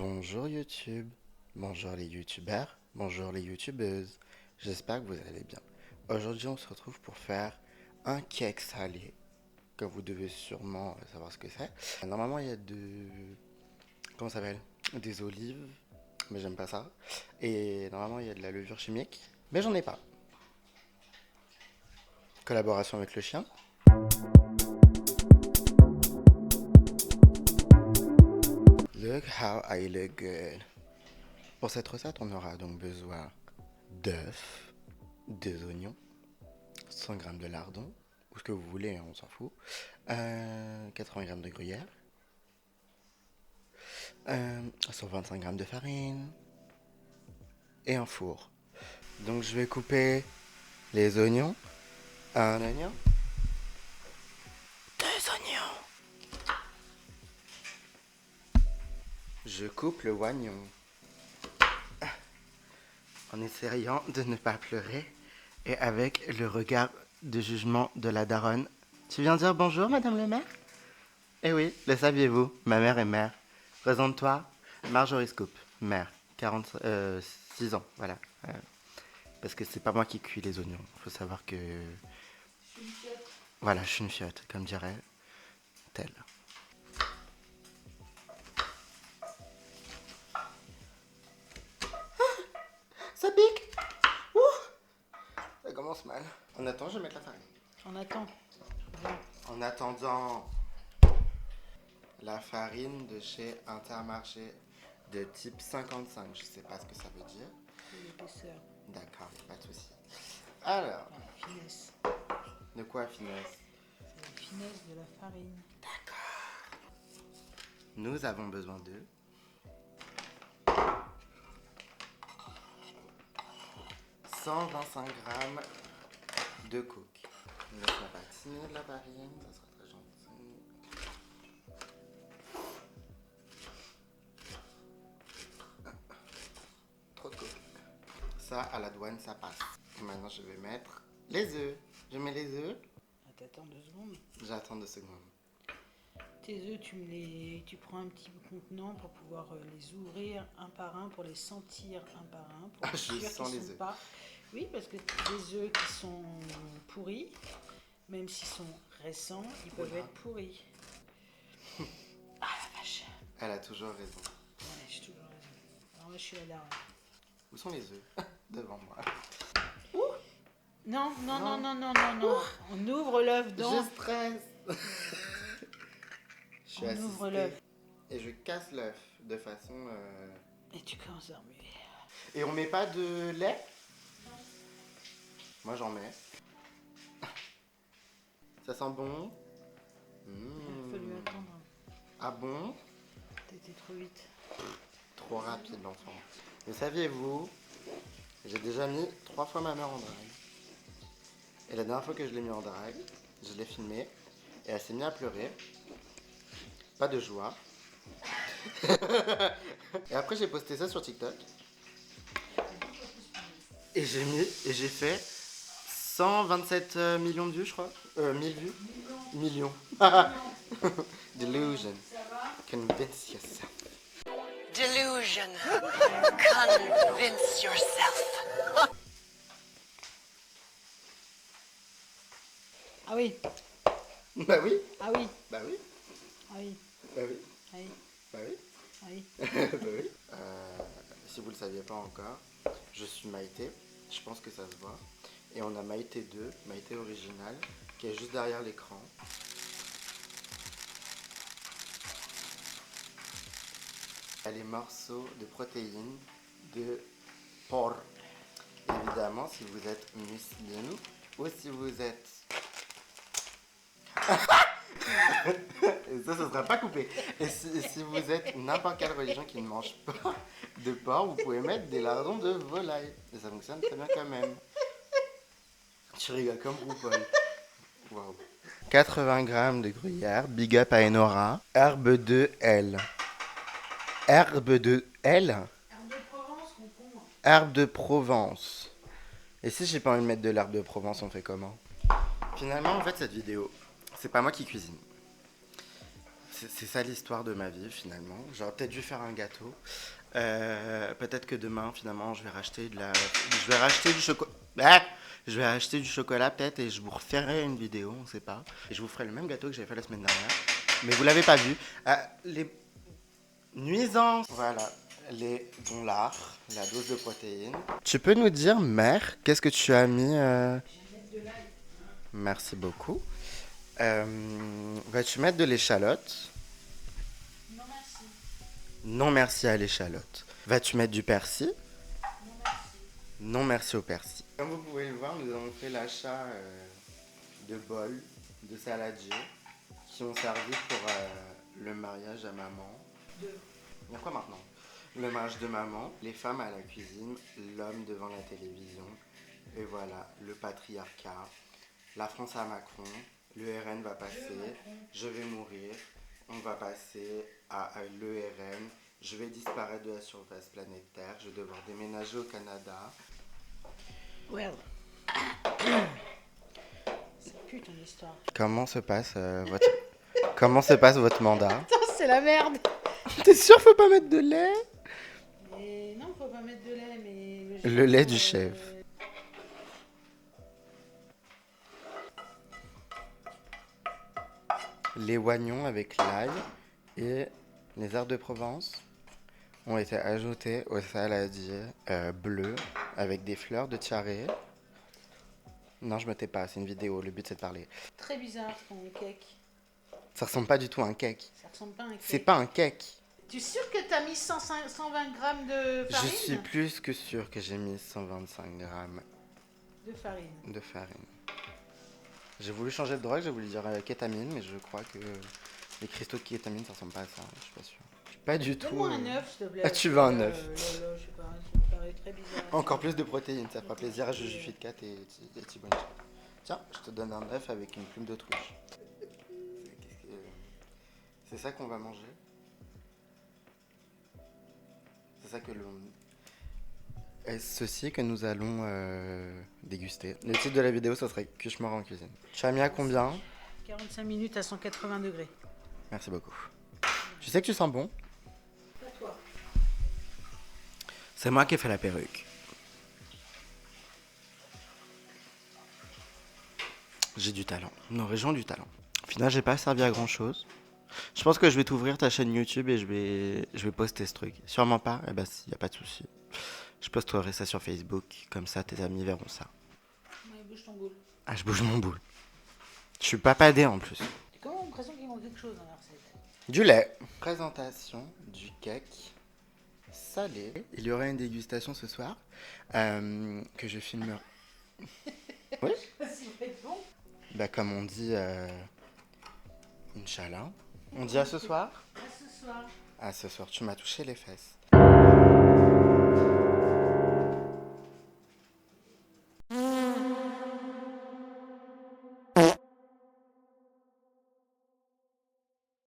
Bonjour YouTube, bonjour les youtubeurs, bonjour les youtubeuses, j'espère que vous allez bien. Aujourd'hui on se retrouve pour faire un cake salé, que vous devez sûrement savoir ce que c'est. Normalement il y a comment ça s'appelle? Des olives, mais j'aime pas ça. Et normalement il y a de la levure chimique, mais j'en ai pas. Collaboration avec le chien. Look how I look good. Pour cette recette on aura donc besoin d'œufs, deux oignons, 100 g de lardon, ou ce que vous voulez, hein, on s'en fout. 80 g de gruyère, 125 g de farine et un four. Donc je vais couper les oignons. Un oignon, deux oignons. Je coupe le oignon en essayant de ne pas pleurer et avec le regard de jugement de la daronne. Tu viens dire bonjour, Madame le maire? Eh oui, le saviez-vous, ma mère est mère. Présente-toi, Marjorie Scoop, mère, 46 ans, voilà. Parce que c'est pas moi qui cuis les oignons. Il faut savoir que... Voilà, je suis une fiotte, comme dirait telle. Ça pique. Ça commence mal. En attendant, je vais mettre la farine. On attend. En attendant, la farine de chez Intermarché de type 55. Je sais pas ce que ça veut dire. L'épaisseur, D'accord, pas de souci. Alors, la finesse. de quoi finesse? C'est la finesse de la farine. Nous avons besoin de 125 g de coke. On laisse la patiner de la farine, ça sera très gentil. Trop de coke. Ça, à la douane, ça passe. Et maintenant, je vais mettre les œufs. Je mets les œufs. Ah, t'attends 2 secondes. J'attends 2 secondes. Tes œufs, tu prends un petit contenant pour pouvoir les ouvrir un par un, pour les sentir un par un, pour être Je sûr sens qu'ils les sont œufs. pas. Oui, parce que des œufs qui sont pourris, même s'ils sont récents, ils peuvent Oula. être pourris. Ah la vache. Elle a toujours raison. Ouais, j'ai toujours raison. Alors moi, je suis la daronne. Où sont les œufs? Devant moi. Non, non, Non. non, non, non, non, non. On ouvre l'œuf dans. Je stresse. Je suis On assistée. ouvre l'œuf. Et je casse l'œuf de façon... Et tu commences à remuer. Et on met pas de lait? Moi j'en mets. Ça sent bon. Il a fallu attendre. Ah bon? T'étais trop vite. Trop rapide l'enfant. Mais saviez-vous, j'ai déjà mis 3 fois ma mère en drague. Et la dernière fois que je l'ai mis en drague, je l'ai filmée et elle s'est mise à pleurer. Pas de joie. Et après j'ai posté ça sur TikTok. Et j'ai fait 127 millions de vues, je crois. 1000 vues. Millions. Delusion. Convince yourself. Delusion. Convince yourself. Ah oui, Bah oui. ah oui, Bah oui. ah oui, Bah oui. ah oui, Bah oui. ah oui. Bah oui. Si vous le saviez pas encore, je suis Maïté. Je pense que ça se voit. Et on a Maïté 2, Maïté originale, qui est juste derrière l'écran. Il y a les morceaux de protéines de porc. Évidemment, si vous êtes musulman ou si vous êtes... Et ça, sera pas coupé. Et si vous êtes n'importe quelle religion qui ne mange pas de porc, vous pouvez mettre des lardons de volaille. Et ça fonctionne très bien quand même. Tu rigoles comme RuPaul. Wow. 80 g de gruyère, big up à Enora. Herbe de L. Herbe de L? Herbe de Provence, concombre. Herbe de Provence. Et si j'ai pas envie de mettre de l'herbe de Provence, on fait comment? Finalement, en fait, cette vidéo, c'est pas moi qui cuisine. c'est ça l'histoire de ma vie finalement. J'aurais peut-être dû faire un gâteau. Peut-être que demain finalement je vais racheter je vais racheter du chocolat. Je vais acheter du chocolat peut-être et je vous referai une vidéo, on sait pas. Et je vous ferai le même gâteau que j'avais fait la semaine dernière. Mais vous l'avez pas vu. Les nuisances. Voilà. Les dollars, la dose de protéines. Tu peux nous dire, mère, qu'est-ce que tu as mis Merci beaucoup. Vas-tu mettre de l'échalote? Non, merci. Non, merci à l'échalote. Vas-tu mettre du persil? Non, merci. Non, merci au persil. Comme vous pouvez le voir, nous avons fait l'achat de bols de saladier qui ont servi pour le mariage à maman. Il y a quoi maintenant? Le mariage de maman, les femmes à la cuisine, l'homme devant la télévision. Et voilà, le patriarcat, la France à Macron, le RN va passer, je vais mourir, on va passer à l'ERN, je vais disparaître de la surface planétaire, je vais devoir déménager au Canada. Well. C'est plus ton histoire. Comment se passe votre mandat? Attends, c'est la merde. T'es sûr faut pas mettre de lait? Et non, faut pas mettre de lait, mais... Le lait du chef. Les oignons avec l'ail et les herbes de Provence ont été ajoutés au saladier bleu avec des fleurs de tiare. Non, je me tais pas, c'est une vidéo, le but c'est de parler. Très bizarre ton cake. Ça ressemble pas du tout à un cake. Ça ressemble pas à un cake. C'est pas un cake. Tu es sûr que t'as mis 120 grammes de Je farine? suis plus que sûr que j'ai mis 125 grammes De farine. de farine. J'ai voulu changer de drogue, j'ai voulu dire kétamine, mais je crois que les cristaux de kétamine ça ressemble pas à ça, je suis pas sûr. Je suis pas du tout. Donne-moi un œuf, s'il te plaît. Ah, tu veux un œuf? Là, je sais pas, ça me paraît très bizarre. Encore plus de protéines, ça fera plaisir à Juju Fit Cat et Thibonne. Tiens, je te donne un œuf avec une plume d'autruche. C'est ça qu'on va manger? C'est ça que l'on... Est-ce ceci que nous allons déguster? Le titre de la vidéo, ça serait Cuche-mort en cuisine. Tu as mis à combien? 45 minutes à 180 degrés. Merci beaucoup. Tu sais que tu sens bon? Pas toi. C'est moi qui ai fait la perruque. J'ai du talent. Nos régions ont du talent. Au final, j'ai pas servi à grand chose. Je pense que je vais t'ouvrir ta chaîne YouTube et je vais poster ce truc. Sûrement pas? Eh ben si, y a pas de souci. Je posterai ça sur Facebook, comme ça tes amis verront ça. Ouais, bouge ton boule. Ah, je bouge mon boule. Je suis pas padé en plus. J'ai quand même l'impression qu'il manque quelque chose dans la recette. Du lait. Présentation du cake salé. Il y aura une dégustation ce soir que je filmerai. Oui? Ça va être bon. Bah comme on dit, Inch'Allah. On dit à ce soir? À ce soir. À ce soir, tu m'as touché les fesses.